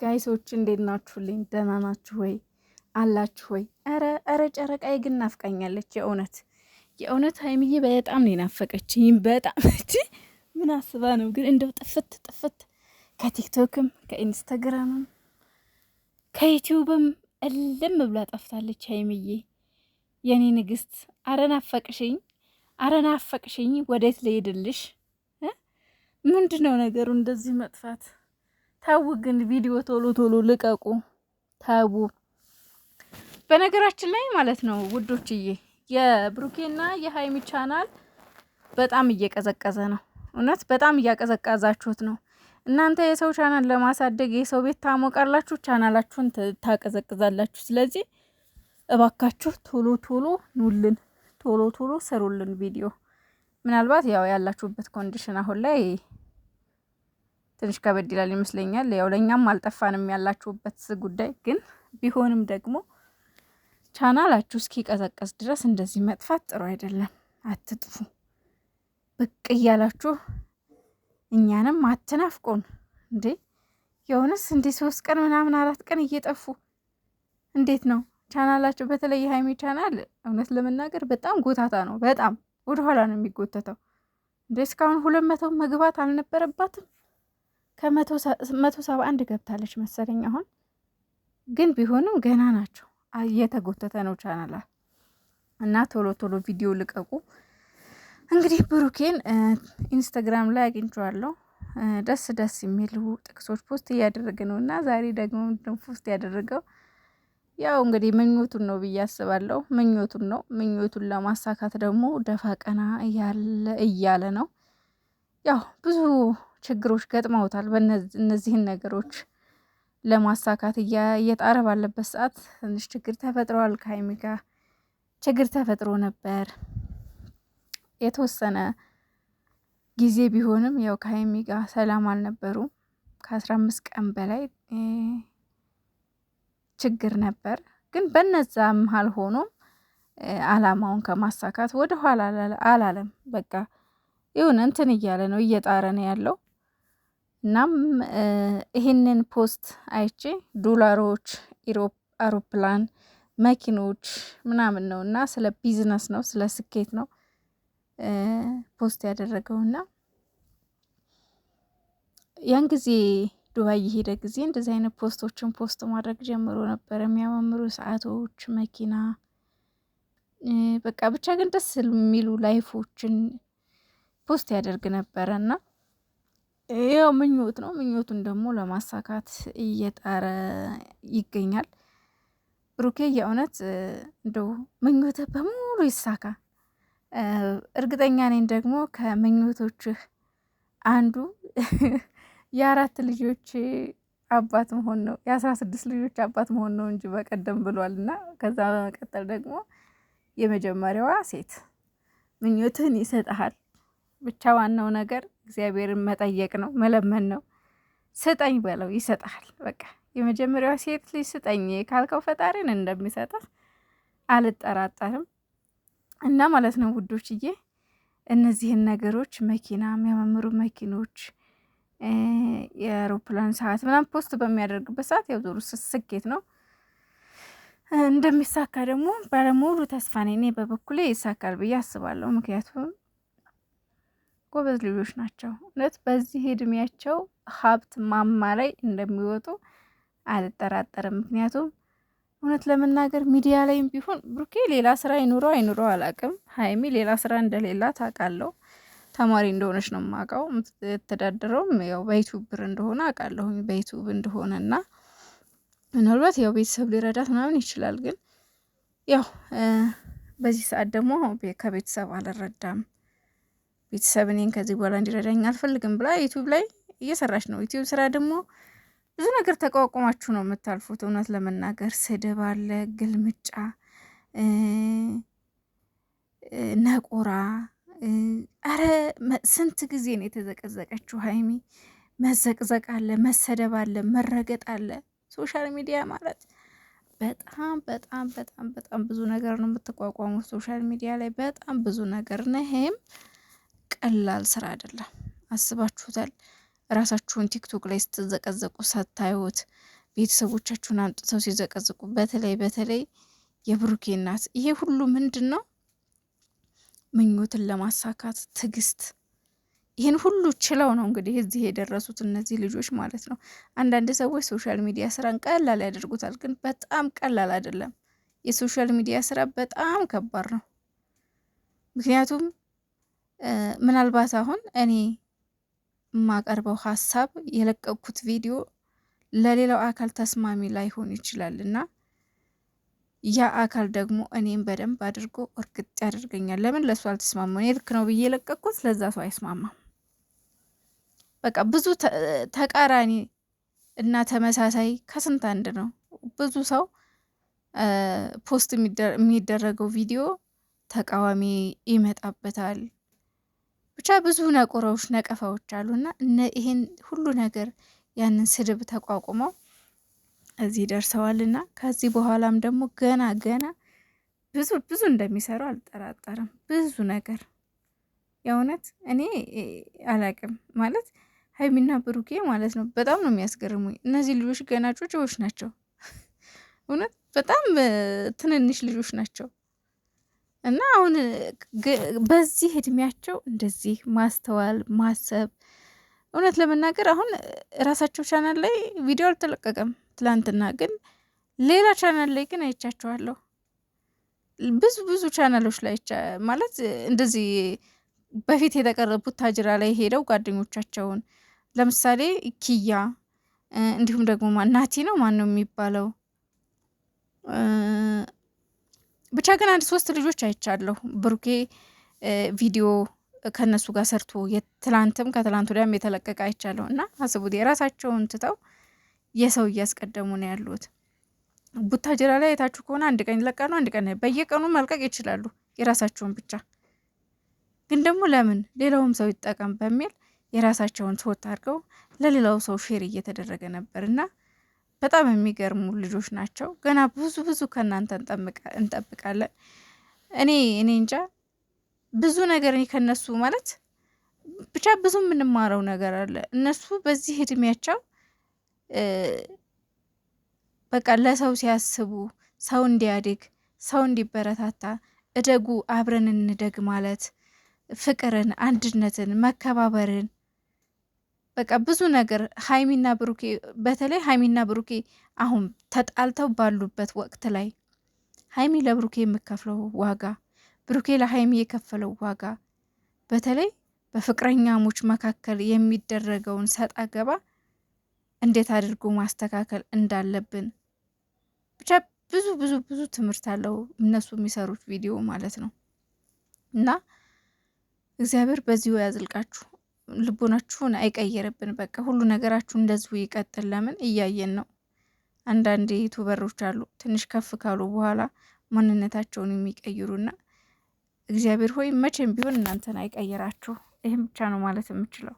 ጋይሶች እንዴት ናችሁልኝ? ደህና ናችሁ ወይ? አላችሁ ወይ? ኧረ ጨረቃዬ ግን ናፍቃኛለች። የእውነት ሀይሚዬ በጣም ነው የናፈቀችኝ። በጣም ምን አስባ ነው ግን እንደው ጥፍት ከቲክቶክም ከኢንስታግራምም ከዩቲዩብም እልም ብላ ጠፍታለች ሀይሚዬ የኔ ንግስት። አረ ናፈቅሽኝ። ወዴት ልሄድልሽ? ምንድነው ነገሩ እንደዚህ መጥፋት? ታው ግን ቪዲዮ ቶሎ ልቀቁ ታው። በነገራችን ላይ ማለት ነው ውዶችዬ የብሩኬና የሀይሚ ቻናል በጣም እየቀዘቀዘ ነው። እውነት በጣም እያቀዘቀዛችሁት ነው። እናንተ የሰው ቻናል ለማሳደግ የሰው ቤት ታሞቃላችሁ፣ ቻናላችሁን ታቀዘቅዛላችሁ። ስለዚህ እባካችሁ ቶሎ ኑልን፣ ቶሎ ሰሩልን ቪዲዮ። ምናልባት ያው ያላችሁበት ኮንዲሽን አሁን ላይ ትንሽ ከበድ ይላል ይመስለኛል። ያው ለኛም አልጠፋንም ያላችሁበት ጉዳይ ግን ቢሆንም ደግሞ ቻናላችሁ እስኪቀዘቀዝ ድረስ እንደዚህ መጥፋት ጥሩ አይደለም። አትጥፉ። ብቅ እያላችሁ እኛንም አትናፍቁን እንዴ! የሆነስ እንዴ 3 ቀን ምናምን 4 ቀን እየጠፉ እንዴት ነው ቻናላችሁ? በተለይ የሀይሚ ቻናል እውነት ለመናገር በጣም ጎታታ ነው። በጣም ወደኋላ ነው የሚጎተተው። እንዴ እስካሁን 200 መግባት አልነበረባትም? ከ171 ገብታለች መሰለኝ አሁን። ግን ቢሆንም ገና ናቸው። እየተጎተተ ነው ቻናላ እና ቶሎ ቪዲዮ ልቀቁ። እንግዲህ ብሩኬን ኢንስታግራም ላይ አግኝቼዋለሁ። ደስ የሚሉ ጥቅሶች ፖስት እያደረገ ነው እና ዛሬ ደግሞ ፖስት ያደረገው ያው እንግዲህ ምኞቱን ነው ብዬ አስባለሁ። ምኞቱን ለማሳካት ደግሞ ደፋ ቀና እያለ ነው። ያው ብዙ ችግሮች ገጥመውታል። እነዚህን ነገሮች ለማሳካት እየጣረ ባለበት ሰዓት ትንሽ ችግር ተፈጥሯል። ከሀይሚ ጋር ችግር ተፈጥሮ ነበር የተወሰነ ጊዜ ቢሆንም ያው ከሀይሚ ጋር ሰላም አልነበሩም። ከ15 ቀን በላይ ችግር ነበር። ግን በነዛ መሀል ሆኖም አላማውን ከማሳካት ወደ ኋላ አላለም። በቃ ይሁን እንትን እያለ ነው፣ እየጣረ ነው ያለው። እናም ይህንን ፖስት አይቼ ዶላሮች፣ አውሮፕላን፣ መኪኖች ምናምን ነው እና ስለ ቢዝነስ ነው ስለ ስኬት ነው ፖስት ያደረገውና ያን ጊዜ ዱባይ የሄደ ጊዜ እንደዚህ አይነት ፖስቶችን ፖስት ማድረግ ጀምሮ ነበር። የሚያማምሩ ሰዓቶች፣ መኪና፣ በቃ ብቻ ግን ደስ የሚሉ ላይፎችን ፖስት ያደርግ ነበረ እና ያው ምኞት ነው። ምኞቱን ደግሞ ለማሳካት እየጣረ ይገኛል። ብሩኬ የእውነት እንደው ምኞት በሙሉ ይሳካ። እርግጠኛ ነኝ ደግሞ ከምኞቶችህ አንዱ የ4 ልጆች አባት መሆን ነው፣ የ16 ልጆች አባት መሆን ነው እንጂ በቀደም ብሏል። እና ከዛ በመቀጠል ደግሞ የመጀመሪያዋ ሴት ምኞትህን ይሰጥሃል። ብቻ ዋናው ነገር እግዚአብሔርን መጠየቅ ነው፣ መለመን ነው። ስጠኝ በለው ይሰጥሃል። በቃ የመጀመሪያዋ ሴት ልጅ ስጠኝ ካልከው ፈጣሪን እንደሚሰጥህ አልጠራጠርም። እና ማለት ነው ውዶችዬ እነዚህን ነገሮች መኪና፣ የሚያማምሩ መኪኖች፣ የአውሮፕላን ሰዓት ምናምን ፖስት በሚያደርግበት ሰዓት ያው ዞሩ ስኬት ነው። እንደሚሳካ ደግሞ ባለሙሉ ተስፋ ነኝ። እኔ በበኩሌ ይሳካል ብዬ አስባለሁ። ምክንያቱም ጎበዝ ልጆች ናቸው። እውነት በዚህ እድሜያቸው ሀብት ማማ ላይ እንደሚወጡ አልጠራጠርም። ምክንያቱም እውነት ለመናገር ሚዲያ ላይም ቢሆን ብሩኬ ሌላ ስራ አይኑረው አላቅም። ሀይሚ ሌላ ስራ እንደሌላ ታውቃለሁ። ተማሪ እንደሆነች ነው የማውቀው። የምትተዳደረውም ያው በዩቱብ ብር እንደሆነ አውቃለሁ። በዩቱብ እንደሆነ እና ምናልባት ያው ቤተሰብ ሊረዳት ምናምን ይችላል። ግን ያው በዚህ ሰዓት ደግሞ ከቤተሰብ አልረዳም፣ ቤተሰብ እኔን ከዚህ በኋላ እንዲረዳኝ አልፈልግም ብላ ዩቱብ ላይ እየሰራች ነው። ዩቱብ ስራ ደግሞ ብዙ ነገር ተቋቁማችሁ ነው የምታልፉት። እውነት ለመናገር ስድብ አለ፣ ግልምጫ፣ ነቆራ። አረ ስንት ጊዜ ነው የተዘቀዘቀችው ሀይሚ። መዘቅዘቅ አለ፣ መሰደብ አለ፣ መረገጥ አለ። ሶሻል ሚዲያ ማለት በጣም ብዙ ነገር ነው የምትቋቋሙት። ሶሻል ሚዲያ ላይ በጣም ብዙ ነገር ነው። ይሄም ቀላል ስራ አይደለም። አስባችሁታል? ራሳችሁን ቲክቶክ ላይ ስትዘቀዘቁ ሳታዩት ቤተሰቦቻችሁን አምጥተው ሲዘቀዝቁ፣ በተለይ የብሩኬ እናት ይሄ ሁሉ ምንድን ነው? ምኞትን ለማሳካት ትዕግስት፣ ይህን ሁሉ ችለው ነው እንግዲህ እዚህ የደረሱት እነዚህ ልጆች ማለት ነው። አንዳንድ ሰዎች ሶሻል ሚዲያ ስራን ቀላል ያደርጉታል፣ ግን በጣም ቀላል አይደለም። የሶሻል ሚዲያ ስራ በጣም ከባድ ነው። ምክንያቱም ምናልባት አሁን እኔ የማቀርበው ሀሳብ የለቀኩት ቪዲዮ ለሌላው አካል ተስማሚ ላይሆን ይችላል እና ያ አካል ደግሞ እኔም በደንብ አድርጎ እርግጥ ያደርገኛል። ለምን ለሱ አልተስማማም? እኔ ልክ ነው ብዬ የለቀኩት ለዛ ሰው አይስማማም። በቃ ብዙ ተቃራኒ እና ተመሳሳይ ከስንት አንድ ነው። ብዙ ሰው ፖስት የሚደረገው ቪዲዮ ተቃዋሚ ይመጣበታል። ብቻ ብዙ ነቀፋዎች አሉና ይሄን ሁሉ ነገር ያንን ስድብ ተቋቁመው እዚህ ደርሰዋልና ከዚህ በኋላም ደግሞ ገና ብዙ እንደሚሰሩ አልጠራጠርም። ብዙ ነገር የእውነት እኔ አላቅም ማለት ሀይሚና ብሩኬ ማለት ነው። በጣም ነው የሚያስገርሙኝ እነዚህ ልጆች። ገና ጮጮዎች ናቸው። እውነት በጣም ትንንሽ ልጆች ናቸው እና አሁን በዚህ እድሜያቸው እንደዚህ ማስተዋል ማሰብ፣ እውነት ለመናገር አሁን ራሳቸው ቻናል ላይ ቪዲዮ አልተለቀቀም ትላንትና፣ ግን ሌላ ቻናል ላይ ግን አይቻቸዋለሁ። ብዙ ቻናሎች ላይ ማለት እንደዚህ በፊት የተቀረቡት ታጅራ ላይ ሄደው ጓደኞቻቸውን ለምሳሌ ኪያ፣ እንዲሁም ደግሞ ናቲ ነው ማን ነው የሚባለው፣ ብቻ ግን 1-3 ልጆች አይቻለሁ። ብሩኬ ቪዲዮ ከነሱ ጋር ሰርቶ የትላንትም ከትላንት ወዲያም የተለቀቀ አይቻለሁ። እና አስቡት የራሳቸውን ትተው የሰው እያስቀደሙ ነው ያሉት። ቡታጅራ ላይ የታችሁ ከሆነ አንድ ቀን ይለቃሉ፣ አንድ ቀን በየቀኑ መልቀቅ ይችላሉ የራሳቸውን ብቻ። ግን ደግሞ ለምን ሌላውም ሰው ይጠቀም በሚል የራሳቸውን ትወት አድርገው ለሌላው ሰው ሼር እየተደረገ ነበር እና በጣም የሚገርሙ ልጆች ናቸው። ገና ብዙ ከእናንተ እንጠብቃለን። እኔ እንጃ ብዙ ነገር ከነሱ ማለት ብቻ ብዙ የምንማረው ነገር አለ። እነሱ በዚህ እድሜያቸው በቃ ለሰው ሲያስቡ፣ ሰው እንዲያድግ፣ ሰው እንዲበረታታ፣ እደጉ አብረን እንደግ ማለት ፍቅርን፣ አንድነትን፣ መከባበርን በቃ ብዙ ነገር ሀይሚና ብሩኬ በተለይ ሀይሚና ብሩኬ አሁን ተጣልተው ባሉበት ወቅት ላይ ሀይሚ ለብሩኬ የምከፍለው ዋጋ፣ ብሩኬ ለሀይሚ የከፈለው ዋጋ፣ በተለይ በፍቅረኛሞች መካከል የሚደረገውን ሰጣ ገባ እንዴት አድርጎ ማስተካከል እንዳለብን ብቻ ብዙ ትምህርት አለው እነሱ የሚሰሩት ቪዲዮ ማለት ነው። እና እግዚአብሔር በዚሁ ያዝልቃችሁ፣ ልቦናችሁን አይቀየርብን። በቃ ሁሉ ነገራችሁ እንደዚሁ ይቀጥል። ለምን እያየን ነው። አንዳንድ ዩቱበሮች አሉ ትንሽ ከፍ ካሉ በኋላ ማንነታቸውን የሚቀይሩና እግዚአብሔር ሆይ መቼም ቢሆን እናንተን አይቀይራችሁ። ይህም ብቻ ነው ማለት የምችለው።